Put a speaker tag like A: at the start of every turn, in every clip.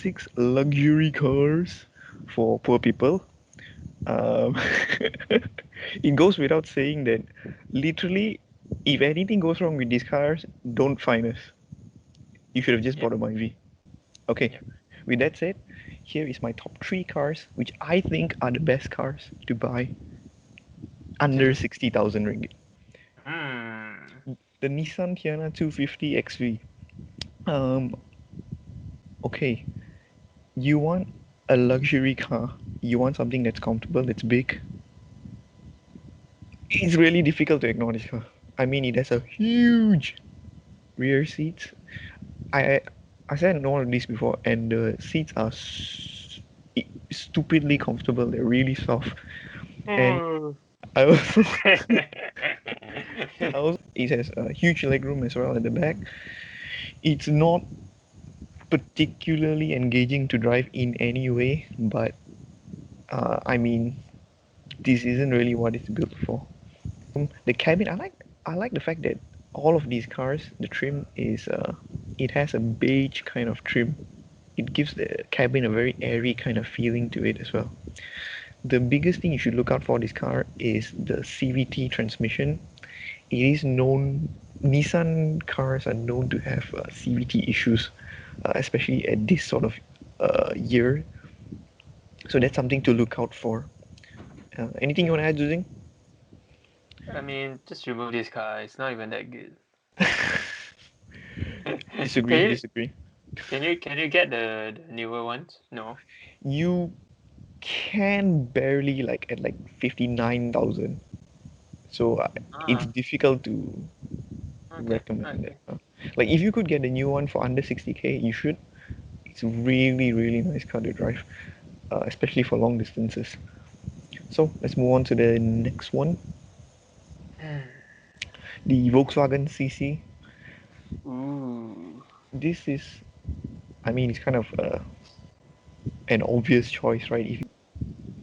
A: 6 luxury cars for poor people. Um, it goes without saying that literally, if anything goes wrong with these cars, don't find us. You should have just
B: Yep.
A: bought a Myvi. Okay,
B: Yep.
A: with that said, here is my top 3 cars, which I think are the best cars to buy under 60,000 ringgit.
B: Hmm.
A: The Nissan Tiana 250 XV. Um, okay, you want a luxury car, you want something that's comfortable, that's big. It's really difficult to ignore this car. I mean, it has a huge rear seats. I I said all of this before, and the seats are stupidly comfortable. They're really soft, and
B: Oh.
A: I also, it has a huge legroom as well at the back. It's not particularly engaging to drive in any way, but I mean, this isn't really what it's built for. The cabin, I like the fact that all of these cars, the trim is it has a beige kind of trim. It gives the cabin a very airy kind of feeling to it as well. The biggest thing you should look out for this car is the CVT transmission. It is known, Nissan cars are known to have CVT issues, especially at this sort of year. So that's something to look out for. Anything you want to add, Zuzing?
B: I mean, just remove this car. It's not even that good.
A: Disagree,
B: Can you
A: disagree.
B: can you get the newer ones? No.
A: You can barely like at like 59,000. So it's
B: Ah.
A: difficult to
B: Okay.
A: recommend that.
B: Okay.
A: Like if you could get a new one for under 60k, you should. It's a really really nice car to drive, especially for long distances. So let's move on to the next one,
B: Hmm.
A: the Volkswagen CC.
B: Ooh.
A: This is, I mean, it's kind of an obvious choice, right? If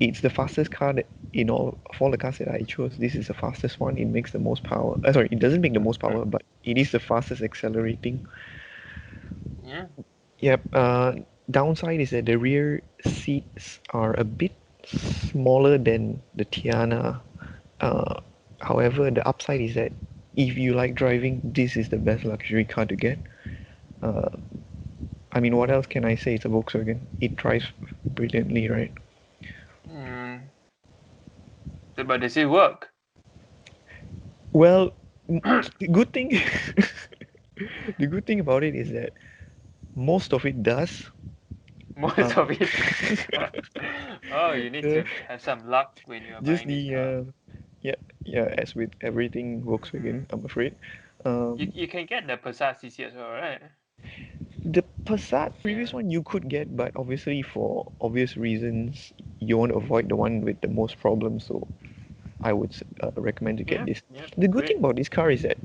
A: it's the fastest car that in all the cars that I chose, this is the fastest one. It makes the most power. Sorry, it doesn't make the most power, but it is the fastest accelerating.
B: Yeah.
A: Yep. Downside is that the rear seats are a bit smaller than the Tiana. Uh, However, the upside is that if you like driving, this is the best luxury car to get. Uh, I mean, what else can I say? It's a Volkswagen. It drives brilliantly, right?
B: Hmm. But does it work?
A: Well, the good thing, the good thing about it is that most of it does.
B: Most
A: Uh,
B: of it. Oh, you need
A: uh,
B: to have some luck when you are
A: just
B: buying this
A: the
B: car.
A: yeah, yeah. As with everything
B: Hmm.
A: Volkswagen, I'm afraid.
B: You can get the Passat CC as well, right?
A: The Passat previous
B: Yeah.
A: one you could get, but obviously for obvious reasons, you want to avoid the one with the most problems. So I would recommend to get
B: Yep.
A: this.
B: Yep.
A: The good thing
B: Great.
A: about this car is that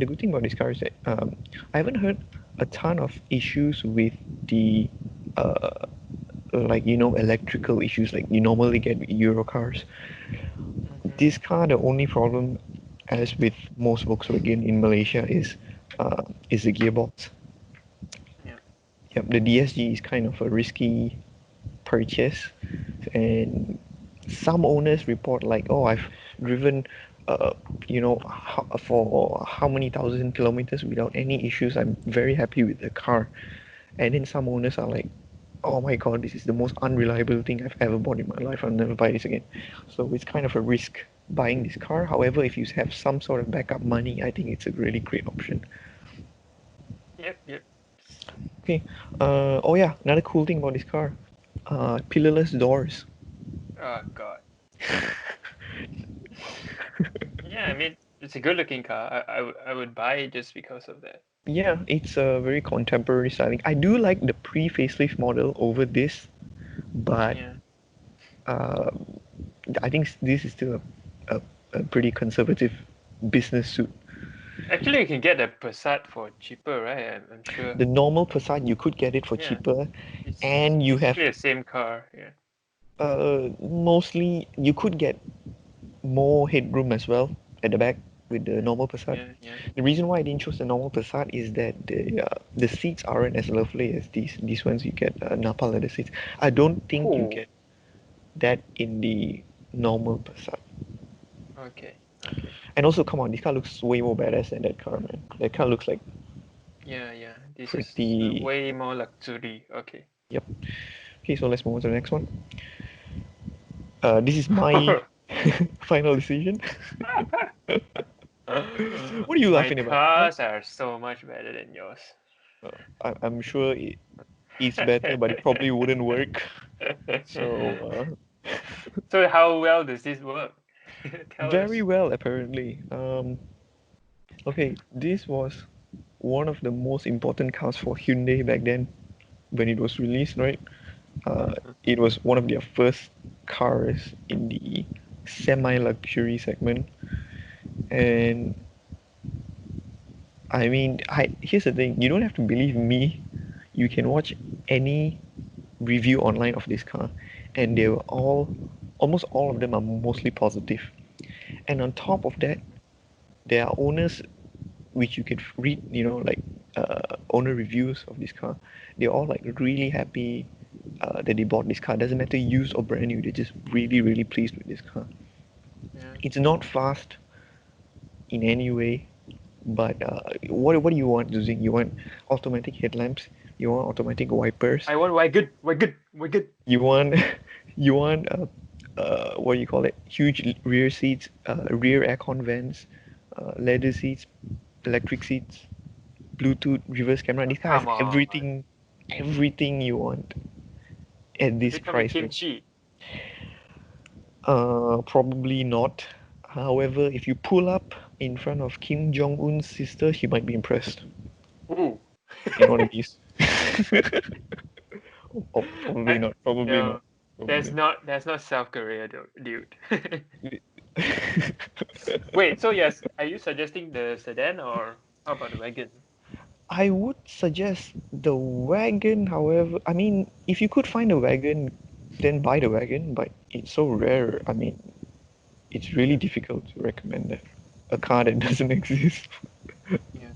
A: I haven't heard a ton of issues with the uh, like electrical issues like you normally get with Euro cars.
B: Mm-hmm.
A: This car, the only problem, as with most Volkswagen in Malaysia, is the gearbox.
B: Yep.
A: Yep, the DSG is kind of a risky purchase, and some owners report like, oh, I've driven, for how many thousand kilometers without any issues. I'm very happy with the car, and then some owners are like, oh my god, this is the most unreliable thing I've ever bought in my life. I'll never buy this again. So it's kind of a risk buying this car. However, if you have some sort of backup money, I think it's a really great option.
B: Yep. Yep.
A: Okay. Oh yeah, another cool thing about this car, pillarless doors.
B: Oh God. Yeah. I mean, it's a good-looking car. I would buy it just because of that.
A: Yeah, it's a very contemporary styling. I do like the pre-facelift model over this, but
B: Yeah.
A: uh, I think this is still a pretty conservative business suit.
B: Actually, you can get the Passat for cheaper, right? I'm sure.
A: The normal Passat you could get it for
B: Yeah.
A: cheaper,
B: It's
A: and you have
B: basically the same car. Yeah.
A: mostly you could get more headroom as well at the back, with the normal Passat.
B: Yeah, yeah.
A: The reason why I didn't choose the normal Passat is that the seats aren't as lovely as these ones. You get Napa leather seats. I don't think you
B: Oh,
A: get that in the normal Passat.
B: okay, okay.
A: And also, come on, this car looks way more badass than that car, man. That car looks like
B: Yeah, yeah. This is
A: pretty.
B: way more luxury. Okay.
A: Yep. Okay, so let's move on to the next one. This is my final decision. What are you
B: My
A: laughing about? Huh?
B: cars are so much better than yours.
A: I'm sure it's better, but it probably wouldn't work. So,
B: So how well does this work? Tell
A: very
B: us.
A: well, apparently. Okay, this was one of the most important cars for Hyundai back then when it was released, right? It was one of their first cars in the semi-luxury segment, and I mean, here's the thing: you don't have to believe me. You can watch any review online of this car, and they were almost all of them are mostly positive. And on top of that, there are owners which you can read, like owner reviews of this car. They're all like really happy that they bought this car. Doesn't matter used or brand new. They're just really, really pleased with this car.
B: Yeah.
A: It's not fast in any way, but what do you want, Zuzing? You want automatic headlamps? You want automatic wipers?
B: I want Wagon, Wagon, Wagon.
A: You want you want what do you call it? Huge rear seats, rear aircon vents, leather seats, electric seats, Bluetooth, reverse camera. This car has
B: Come on.
A: everything you want at
B: Does
A: this
B: it come with
A: price range.
B: kimchi?
A: Probably not. However, if you pull up in front of Kim Jong Un's sister, she might be impressed
B: Ooh.
A: in one of these. Oh, probably
B: I,
A: not. Probably not.
B: no,
A: Probably.
B: that's not South Korea, dude.
A: Not.
B: Wait, so yes, are you suggesting the sedan or how about the wagon?
A: I would suggest the wagon, however, I mean, if you could find a wagon, then buy the wagon, but it's so rare. I mean, it's really difficult to recommend that. A car that doesn't exist.
B: Yeah, yeah,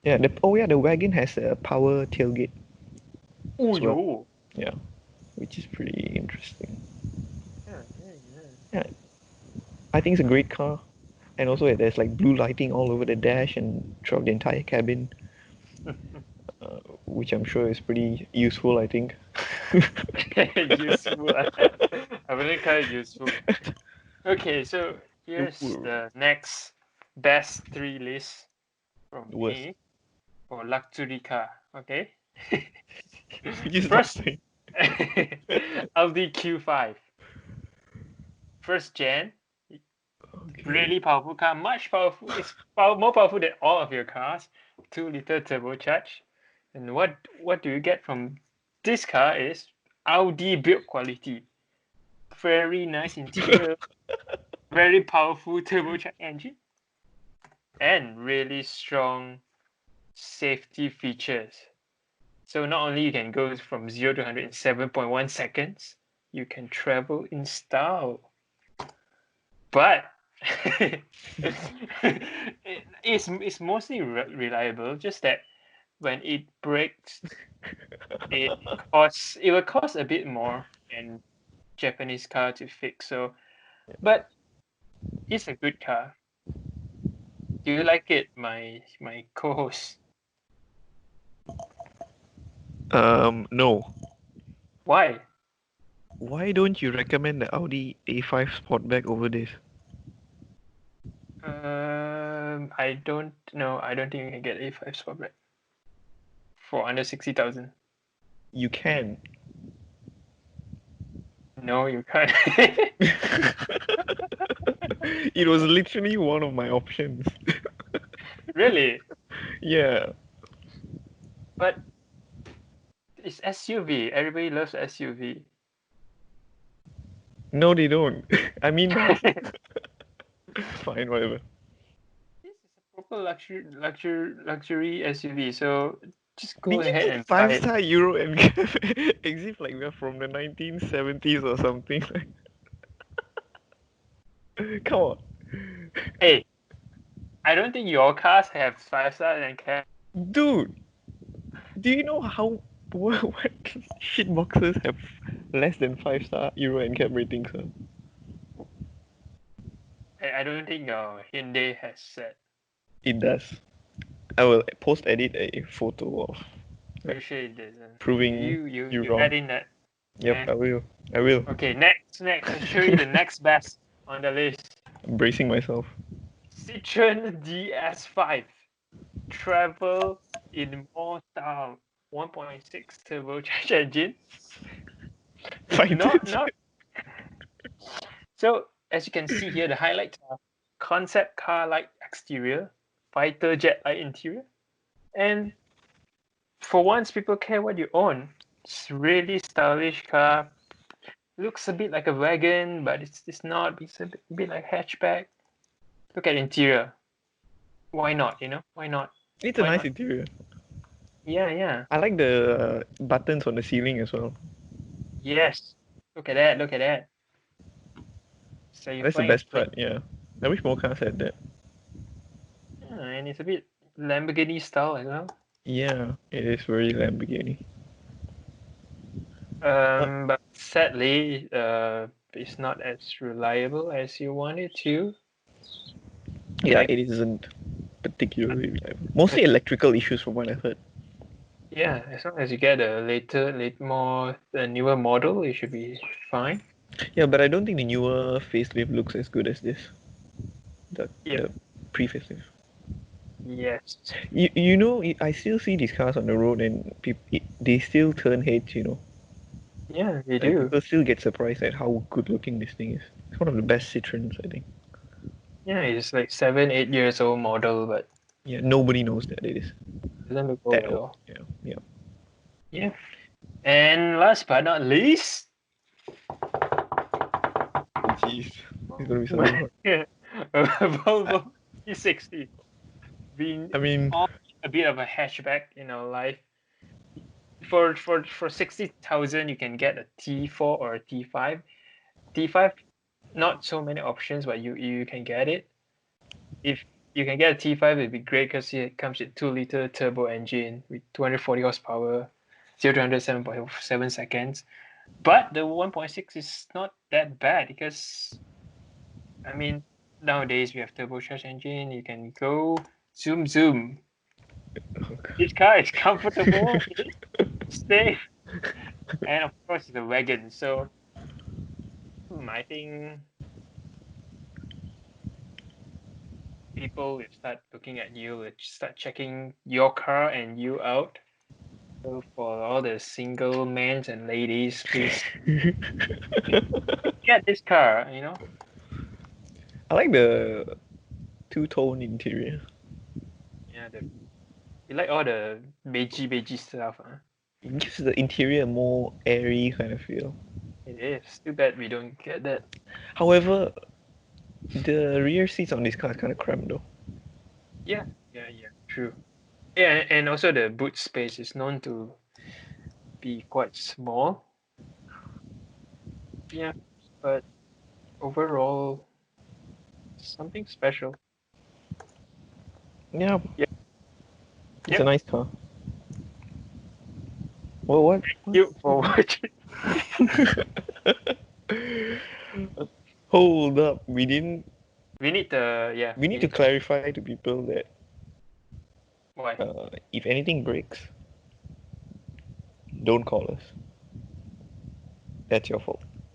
B: yeah.
A: Yeah, the wagon has a power tailgate
B: Oh
A: as well.
B: yo.
A: Yeah, which is pretty interesting.
B: Yeah, yeah, yeah.
A: Yeah, I think it's a great car. And also there's like blue lighting all over the dash and throughout the entire cabin, which I'm sure is pretty useful, I think.
B: Useful. I wouldn't call it useful. Okay, so here's
A: Ooh,
B: the next best three list from
A: the worst.
B: me for luxury car. Okay.
A: Just stop
B: First,
A: saying.
B: Audi Q5, first gen,
A: Okay.
B: really powerful car, much powerful. It's more powerful than all of your cars. 2-liter turbocharged. And what do you get from this car is Audi build quality. Very nice interior, very powerful turbocharged engine, and really strong safety features. So not only you can go from 0 to 100 in 7.1 seconds, you can travel in style. But it's mostly reliable, just that when it breaks, it will cost a bit more than Japanese car to fix. So, but it's a good car. Do you like it, my co-host?
A: No.
B: Why?
A: Why don't you recommend the Audi A5 Sportback over this?
B: I don't know. I don't think you can get A5 Sportback for under 60,000.
A: You can.
B: No, you can't.
A: It was literally one of my options.
B: Really?
A: Yeah.
B: But it's SUV. Everybody loves SUV.
A: No, they don't. I mean,
B: This
A: fine, whatever.
B: is a proper luxury SUV. So just go
A: Did you
B: ahead
A: get
B: and buy it.
A: five-star Euro and exit like we're from the 1970s or something? Come on.
B: Hey, I don't think your cars have 5-star and cab.
A: Dude, do you know how what shit boxes have less than 5-star Euro NCAP ratings? Huh?
B: I don't think your Hyundai has said.
A: It does. I will post edit a photo of
B: Are you sure it doesn't?
A: proving
B: You
A: you
B: you add
A: wrong.
B: in that.
A: Yep,
B: Yeah.
A: I will. I will.
B: Okay, next. I'll show you the next best on the list.
A: I'm bracing myself.
B: Citroen DS5. Travel in more style. 1.6 turbocharged engine. It's
A: Fight it.
B: not. So as you can see here, the highlights are concept car-like exterior, fighter jet-like interior, and for once people care what you own. It's really stylish car. Looks a bit like a wagon, but it's not. It's a bit like hatchback. Look at interior. Why not? Why not?
A: It's a
B: Why
A: nice
B: not?
A: interior.
B: Yeah, yeah.
A: I like the buttons on the ceiling as well.
B: Yes. Look at that. Look at that. So you're
A: That's the
B: flying a
A: best
B: plane.
A: part, yeah. I wish more cars had that.
B: Yeah, and it's a bit Lamborghini style as well.
A: Yeah, it is very Lamborghini.
B: But sadly, it's not as reliable as you want it to.
A: Yeah,
B: Like,
A: it isn't particularly reliable. Mostly electrical issues from what I heard.
B: yeah, as long as you get a newer model, it should be fine.
A: Yeah, but I don't think the newer facelift looks as good as this. The
B: Yep.
A: the pre-facelift.
B: Yes.
A: You know, I still see these cars on the road and they still turn heads, you know.
B: Yeah, they
A: Like
B: do.
A: people still get surprised at how good looking this thing is. It's one of the best Citroens, I think.
B: Yeah, it's like 7, 8 years old model, but
A: Yeah, nobody knows that it is
B: doesn't look old
A: that
B: at
A: old.
B: all.
A: Yeah, yeah.
B: Yeah. And last but not least,
A: Jeez, it's gonna be something hard.
B: Volvo E60. We
A: I mean,
B: all a bit of a hatchback in our life. For 60,000, you can get a T4 or a T5. T5, not so many options, but you can get it. If you can get a T5, it'd be great because it comes with 2-liter turbo engine with 240 horsepower, 0 to 100 7.7 seconds. But the 1.6 is not that bad because, I mean, nowadays we have turbocharged engine. You can go zoom zoom. This car is comfortable, it's safe, and of course it's a wagon. So I think people will start looking at you, will start checking your car and you out. So for all the single men and ladies, please get this car.
A: I like the two-tone interior.
B: Yeah, you like all the beigey stuff, huh?
A: It gives the interior a more airy kind of feel.
B: It is. Too bad we don't get that.
A: However, the rear seats on this car is kind of cramped though.
B: Yeah, yeah, true. Yeah, and also the boot space is known to be quite small. Yeah, but overall, something special.
A: Yeah,
B: Yep,
A: it's a
B: yep.
A: nice car. Well, what?
B: You for watching.
A: Hold up, we didn't.
B: We need the yeah.
A: We
B: We
A: need to
B: need to.
A: clarify to people that
B: Why?
A: if anything breaks, don't call us. That's your fault.